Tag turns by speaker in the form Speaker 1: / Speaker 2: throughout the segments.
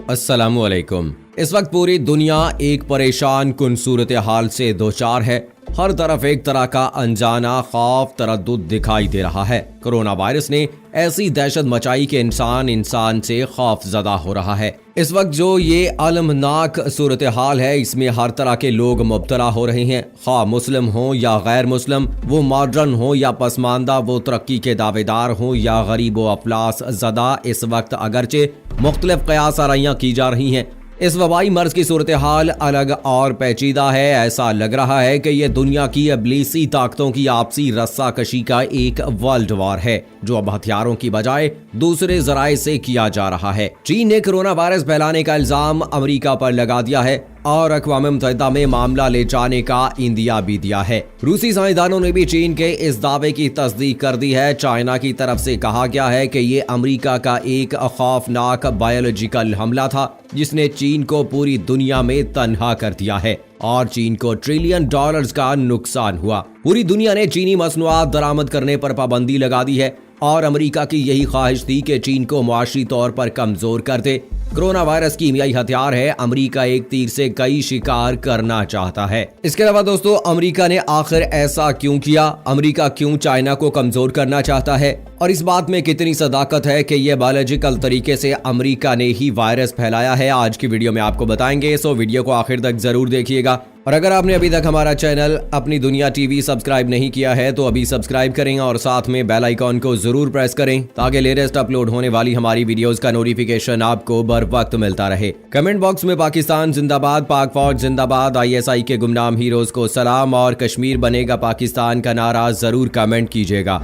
Speaker 1: अस्सलामुअलैकुम। इस वक्त पूरी दुनिया एक परेशान कुन सूरत हाल से दोचार है। हर तरफ एक तरह का अनजाना खौफ तरद्दुद दिखाई दे रहा है। कोरोना वायरस ने ऐसी दहशत मचाई कि इंसान से खौफजदा हो रहा है। इस वक्त जो ये अलमनाक सूरत हाल है, इसमें हर तरह के लोग मुब्तला हो रहे हैं, खा मुस्लिम हो या गैर मुस्लिम, वो मॉडर्न हो या पसमानदा, वो तरक्की के दावेदार हो या गरीब व अफलास ज़दा। इस वक्त अगरचे मुख्तलिफ क़यास आराइयाँ की जा रही हैं। इस वबाई मर्ज की सूरत हाल अलग और पेचीदा है। ऐसा लग रहा है कि यह दुनिया की इब्लीसी ताकतों की आपसी रस्साकशी का एक वर्ल्ड वॉर है, जो अब हथियारों की बजाय दूसरे जराए से किया जा रहा है। चीन ने कोरोना वायरस फैलाने का इल्जाम अमेरिका पर लगा दिया है और अक़वाम मुत्तहिदा में मामला ले जाने का इंदिया भी दिया है। रूसी साइंसदानों ने भी चीन के इस दावे की तस्दीक कर दी है। चाइना की तरफ से कहा गया है कि ये अमेरिका का एक खौफनाक बायोलॉजिकल हमला था, जिसने चीन को पूरी दुनिया में तन्हा कर दिया है और चीन को $1 ट्रिलियन का नुकसान हुआ। पूरी दुनिया ने चीनी मसनूआत दरामद करने पर पाबंदी लगा दी है और अमेरिका की यही ख्वाहिश थी कि चीन को मुआशी तौर पर कमजोर कर दे। कोरोना वायरस कीमियाई हथियार है। अमेरिका एक तीर से कई शिकार करना चाहता है। इसके अलावा दोस्तों, अमेरिका ने आखिर ऐसा क्यों किया? अमेरिका क्यों चाइना को कमजोर करना चाहता है? और इस बात में कितनी सदाकत है कि यह बायोलॉजिकल तरीके से अमेरिका ने ही वायरस फैलाया है? आज की वीडियो में आपको बताएंगे, सो वीडियो को आखिर तक जरूर देखिएगा। और अगर आपने अभी तक हमारा चैनल अपनी दुनिया टीवी सब्सक्राइब नहीं किया है तो अभी सब्सक्राइब करें और साथ में बेल आइकॉन को जरूर प्रेस करें, ताकि लेटेस्ट अपलोड होने वाली हमारी वीडियोस का नोटिफिकेशन आपको बर वक्त मिलता रहे। कमेंट बॉक्स में पाकिस्तान जिंदाबाद, पाक फौज जिंदाबाद, ISI के गुमनाम हीरोज को सलाम और कश्मीर बनेगा पाकिस्तान का नारा जरूर कमेंट कीजिएगा।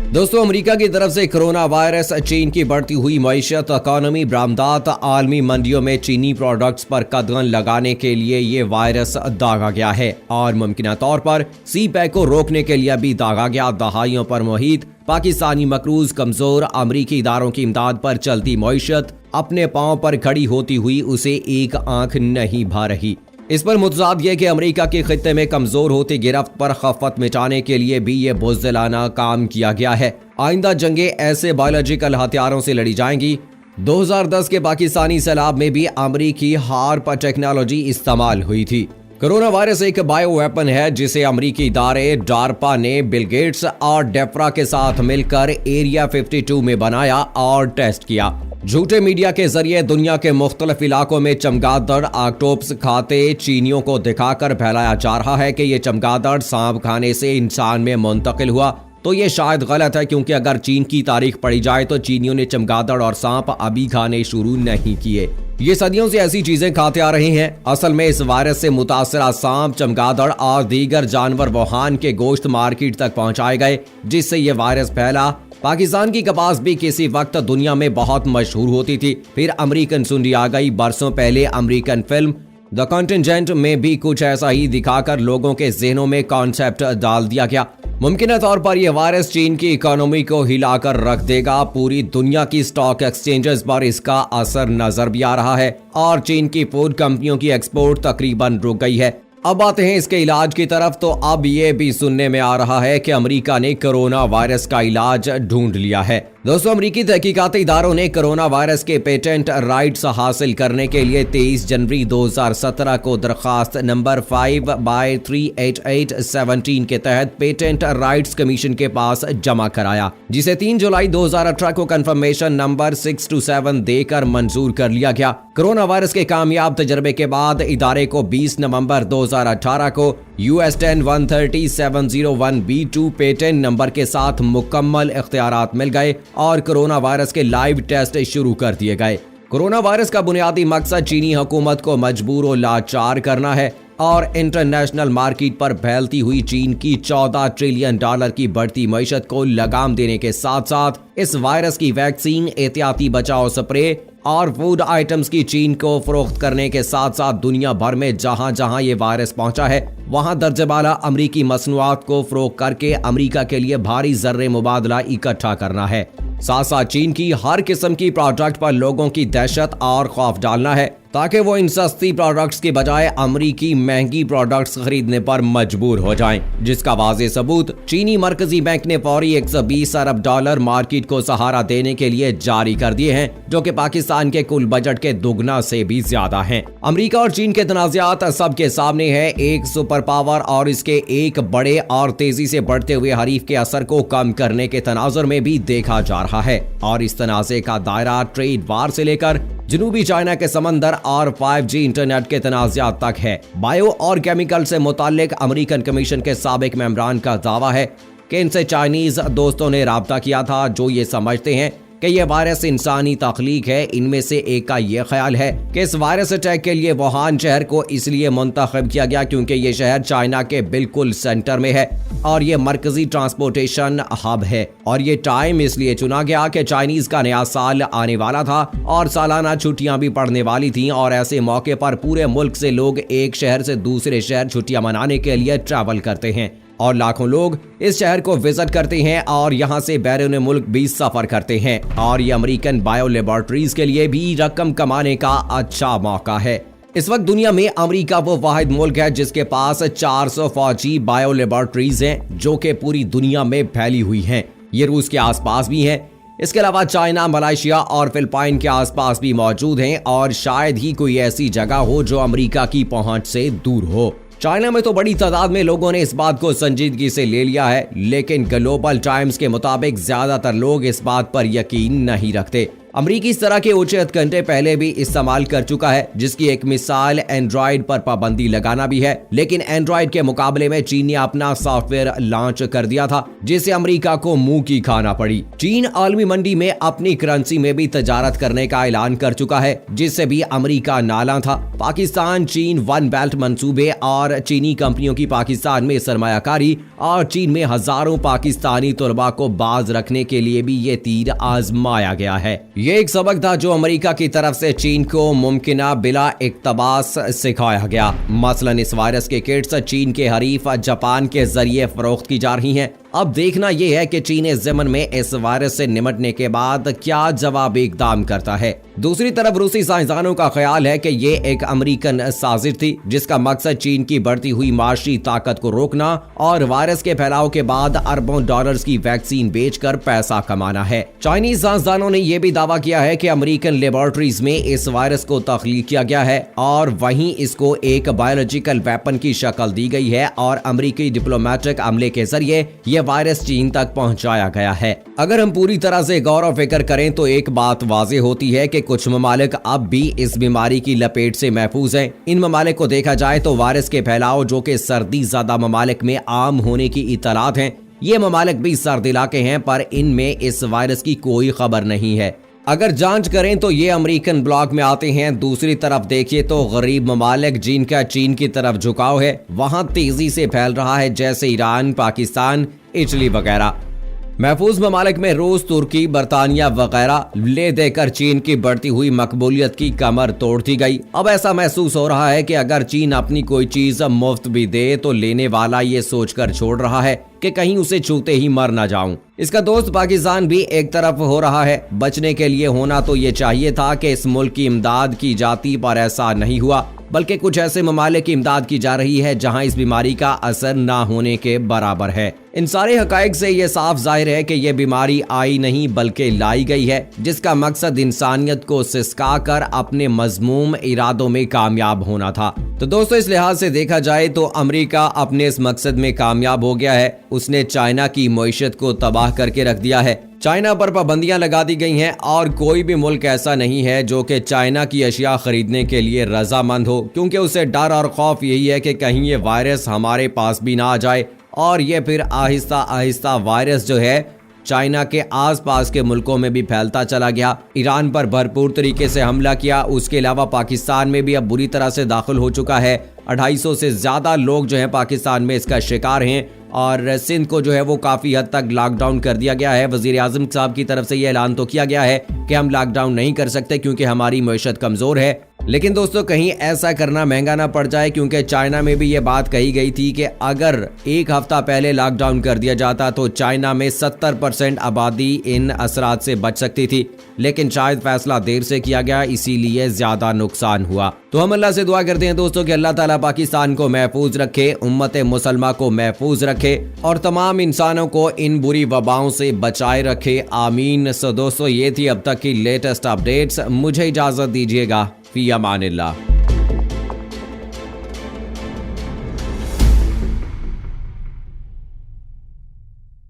Speaker 1: दोस्तों, अमेरिका की तरफ से कोरोना वायरस, चीन की बढ़ती हुई मईशत, इकॉनमी, बरामदात, आलमी मंडियों में चीनी प्रोडक्ट्स पर कदगन लगाने के लिए ये वायरस दागा गया है और मुमकिन तौर पर CPEC को रोकने के लिए भी दागा गया। दहाइयों पर मुहित पाकिस्तानी मकरूज, कमजोर अमरीकी इदारों की इमदाद पर चलती मईशत अपने पांव पर खड़ी होती हुई उसे एक आंख नहीं भा रही। इस पर मुतजाद यह कि अमेरिका के खित्ते में कमजोर होती गिरफ्त पर खफत मिटाने के लिए भी ये बुज़दिलाना काम किया गया है। आइंदा जंगें ऐसे बायोलॉजिकल हथियारों से लड़ी जाएंगी। 2010 के पाकिस्तानी सैलाब में भी अमरीकी हार्प टेक्नोलॉजी इस्तेमाल हुई थी। कोरोना वायरस एक बायो वेपन है जिसे अमरीकी इदारे डार्पा ने बिल गेट्स और डेफ्रा के साथ मिलकर एरिया 52 में बनाया और टेस्ट किया। झूठे मीडिया के जरिए दुनिया के मुख्तलिफ इलाकों में चमगादड़, ऑक्टोपस खाते चीनियों को दिखाकर फैलाया जा रहा है कि ये चमगादड़ सांप खाने से इंसान में मुंतकिल हुआ। तो ये शायद गलत है, क्योंकि अगर चीन की तारीख पढ़ी जाए तो चीनियों ने चमगादड़ और सांप अभी खाने शुरू नहीं किए। ये सदियों से ऐसी चीजें खाते आ रहे हैं। असल में इस वायरस से मुतासरा सांप, चमगादड़ और दीगर जानवर वुहान के गोश्त मार्केट तक पहुंचाए गए, जिससे ये वायरस फैला। पाकिस्तान की कपास भी किसी वक्त दुनिया में बहुत मशहूर होती थी, फिर अमेरिकन सुंडी आ गई। बरसों पहले अमेरिकन फिल्म द कॉन्टिजेंट में भी कुछ ऐसा ही दिखाकर लोगों के जहनों में कॉन्सेप्ट डाल दिया गया। मुमकिन तौर पर यह वायरस चीन की इकोनॉमी को हिलाकर रख देगा। पूरी दुनिया की स्टॉक एक्सचेंजेस पर इसका असर नजर भी आ रहा है और चीन की फूड कंपनियों की एक्सपोर्ट तकरीबन रुक गई है। अब आते हैं इसके इलाज की तरफ। तो अब ये भी सुनने में आ रहा है कि अमेरिका ने कोरोना वायरस का इलाज ढूंढ लिया है। दोस्तों, अमेरिकी तहकीकाती इदारों ने कोरोना वायरस के पेटेंट राइट्स हासिल करने के लिए 23 जनवरी 2017 को दरखास्त नंबर 5/38817 के तहत पेटेंट राइट्स कमीशन के पास जमा कराया, जिसे 3 जुलाई 2018 को कंफर्मेशन नंबर 627 देकर मंजूर कर लिया गया। कोरोना वायरस के कामयाब तजर्बे के बाद इदारे को 20 नवंबर 2018 को US 10-130-701B2 पेटेंट नंबर के साथ मुकम्मल इख्तियारात मिल गए और कोरोना वायरस के लाइव टेस्ट शुरू कर दिए गए। कोरोना वायरस का बुनियादी मकसद चीनी हुकूमत को मजबूर और लाचार करना है और इंटरनेशनल मार्केट पर फैलती हुई चीन की $14 ट्रिलियन की बढ़ती मईशत को लगाम देने के साथ साथ इस वायरस की वैक्सीन, एहतियाती बचाव स्प्रे और फूड आइटम्स की चीन को फरोख्त करने के साथ साथ दुनिया भर में जहां जहां ये वायरस पहुंचा है वहां दर्जे बाला अमरीकी मसनूआत को फरोख्त करके अमरीका के लिए भारी ज़र्रे मुबादला इकट्ठा करना है। साथ साथ चीन की हर किस्म की प्रोडक्ट पर लोगों की दहशत और खौफ डालना है। ताकि वो इन सस्ती प्रोडक्ट्स के बजाय अमेरिकी महंगी प्रोडक्ट्स खरीदने पर मजबूर हो जाएं, जिसका वाज़ेह सबूत चीनी मरकजी बैंक ने फौरी 120 अरब डॉलर मार्केट को सहारा देने के लिए जारी कर दिए हैं, जो कि पाकिस्तान के कुल बजट के दुगना से भी ज्यादा हैं। अमेरिका और चीन के तनाज़ात सबके सामने है। एक सुपर पावर और इसके एक बड़े और तेजी से बढ़ते हुए हरीफ के असर को कम करने के तनाजुर में भी देखा जा रहा है, और इस तनाज़े का दायरा ट्रेड वार से लेकर जनूबी चाइना के समंदर और 5G इंटरनेट के तनाज़ात तक है। बायो और केमिकल से मुताल्लिक अमेरिकन कमीशन के साबिक मेंबरान का दावा है कि इनसे चाइनीज दोस्तों ने राब्ता किया था, जो ये समझते हैं कि यह वायरस इंसानी तख्लीक है। इनमें से एक का यह ख्याल है कि इस वायरस अटैक के लिए वुहान शहर को इसलिए मुंतखब किया गया क्योंकि यह शहर चाइना के बिल्कुल सेंटर में है और यह मरकजी ट्रांसपोर्टेशन हब है, और ये टाइम इसलिए चुना गया कि चाइनीज का नया साल आने वाला था और सालाना छुट्टियां भी पड़ने वाली थीं, और ऐसे मौके पर पूरे मुल्क से लोग एक शहर से दूसरे शहर छुट्टियां मनाने के लिए ट्रैवल करते हैं, और लाखों लोग इस शहर को विजिट करते हैं और यहाँ से बैरून मुल्क भी सफर करते हैं, और ये अमेरिकन बायो लेबोरेटरीज के लिए भी रकम कमाने का अच्छा मौका है। इस वक्त दुनिया में अमेरिका वो वाहिद मुल्क है जिसके पास 400 फौजी बायो लेबोरेटरीज हैं, जो कि पूरी दुनिया में फैली हुई हैं। ये रूस के आसपास भी हैं। इसके अलावा चाइना, मलेशिया और फिलिपाइन के आसपास भी मौजूद हैं, और शायद ही कोई ऐसी जगह हो जो अमेरिका की पहुंच से दूर हो। चाइना में तो बड़ी तादाद में लोगों ने इस बात को संजीदगी से ले लिया है, लेकिन ग्लोबल टाइम्स के मुताबिक ज्यादातर लोग इस बात पर यकीन नहीं रखते। अमरीकी इस तरह के ऊंचे हथकंडे पहले भी इस्तेमाल कर चुका है, जिसकी एक मिसाल एंड्रॉइड पर पाबंदी लगाना भी है, लेकिन एंड्रॉइड के मुकाबले में चीन ने अपना सॉफ्टवेयर लॉन्च कर दिया था, जिसे अमेरिका को मुंह की खाना पड़ी। चीन आलमी मंडी में अपनी करेंसी में भी तजारत करने का ऐलान कर चुका है, जिससे भी अमेरिका नाला था। पाकिस्तान चीन वन बेल्ट मंसूबे और चीनी कंपनियों की पाकिस्तान में सरमायाकारी और चीन में हजारों पाकिस्तानी तुलबा को बाज रखने के लिए भी ये तीर आजमाया गया है। ये एक सबक था जो अमेरिका की तरफ से चीन को मुमकिना बिला इक्तबास सिखाया गया। मसलन इस वायरस के किट्स चीन के हरीफ जापान के जरिए फरोख्त की जा रही हैं। अब देखना यह है कि चीन इस ज़मन में इस वायरस से निमटने के बाद क्या जवाबी इकदाम करता है। दूसरी तरफ रूसी साइंसदानों का ख्याल है कि ये एक अमेरिकन साजिश थी, जिसका मकसद चीन की बढ़ती हुई माशी ताकत को रोकना और वायरस के फैलाव के बाद अरबों डॉलर्स की वैक्सीन बेचकर पैसा कमाना है। चाइनीज साइंसदानों ने यह भी दावा किया है कि अमेरिकन लेबोरेटरीज में इस वायरस को तख्लीक किया गया है और वहीं इसको एक बायोलॉजिकल वेपन की शक्ल दी गई है और अमेरिकी डिप्लोमेटिक अमले के जरिए यह वायरस चीन तक पहुंचाया गया है। अगर हम पूरी तरह से गौर और फिक्र करें तो एक बात वाज़ेह होती है कि कुछ ममालिक अब भी इस बीमारी की लपेट से महफूज हैं। इन ममालिक को देखा जाए तो वायरस के फैलाव जो कि सर्दी ज़्यादा ममालिक में आम होने की इतलात हैं, ये ममालिक भी सर्द इलाके हैं, पर इनमें इस वायरस की कोई खबर नहीं है। अगर जांच करें तो ये अमेरिकन ब्लॉक में आते हैं। दूसरी तरफ देखिए तो गरीब ममालिक जिनका चीन की तरफ झुकाव है, वहां तेजी से फैल रहा है, जैसे ईरान, पाकिस्तान, इटली वगैरह। महफूज ममालिक में रूस, तुर्की, बरतानिया वगैरह ले देकर चीन की बढ़ती हुई मकबूलियत की कमर तोड़ दी गई। अब ऐसा महसूस हो रहा है कि अगर चीन अपनी कोई चीज मुफ्त भी दे तो लेने वाला ये सोचकर छोड़ रहा है कि कहीं उसे छूते ही मर ना जाऊं। इसका दोस्त पाकिस्तान भी एक तरफ हो रहा है। बचने के लिए होना तो ये चाहिए था कि इस मुल्क की इमदाद की जाती, पर ऐसा नहीं हुआ, बल्कि कुछ ऐसे ममालिक की इमदाद की जा रही है जहां इस बीमारी का असर ना होने के बराबर है। इन सारे हकाइक से ये साफ जाहिर है कि यह बीमारी आई नहीं बल्कि लाई गई है, जिसका मकसद इंसानियत को सिसका कर अपने मजमूम इरादों में कामयाब होना था। तो दोस्तों, इस लिहाज से देखा जाए तो अमेरिका अपने इस मकसद में कामयाब हो गया है। उसने चाइना की मईशत को तबाह करके रख दिया है। चाइना पर पाबंदियां लगा दी गई हैं और कोई भी मुल्क ऐसा नहीं है जो कि चाइना की अशिया खरीदने के लिए रजामंद हो, क्योंकि उसे डर और खौफ यही है कि कहीं ये वायरस हमारे पास भी ना आ जाए और ये फिर आहिस्ता आहिस्ता वायरस जो है चाइना के आसपास के मुल्कों में भी फैलता चला गया। ईरान पर भरपूर तरीके से हमला किया। उसके अलावा पाकिस्तान में भी अब बुरी तरह से दाखिल हो चुका है। 250 से ज़्यादा लोग जो हैं पाकिस्तान में इसका शिकार हैं और सिंध को जो है वो काफ़ी हद तक लॉकडाउन कर दिया गया है। वज़ीर आज़म साहब की तरफ से ये ऐलान तो किया गया है कि हम लॉकडाउन नहीं कर सकते क्योंकि हमारी मईशत कमज़ोर है, लेकिन दोस्तों कहीं ऐसा करना महंगा ना पड़ जाए, क्योंकि चाइना में भी ये बात कही गई थी कि अगर एक हफ्ता पहले लॉकडाउन कर दिया जाता तो चाइना में 70% आबादी इन असरात से बच सकती थी। लेकिन शायद फैसला देर से किया गया, इसीलिए ज्यादा नुकसान हुआ। तो हम अल्लाह से दुआ करते हैं दोस्तों कि अल्लाह ताला पाकिस्तान को महफूज रखे, उम्मत मुसलमा को महफूज रखे और तमाम इंसानों को इन बुरी वबाओं से बचाए रखे। आमीन। सो दोस्तों ये थी अब तक की लेटेस्ट अपडेट्स। मुझे इजाजत दीजिएगा। फी अमानिल्लाह।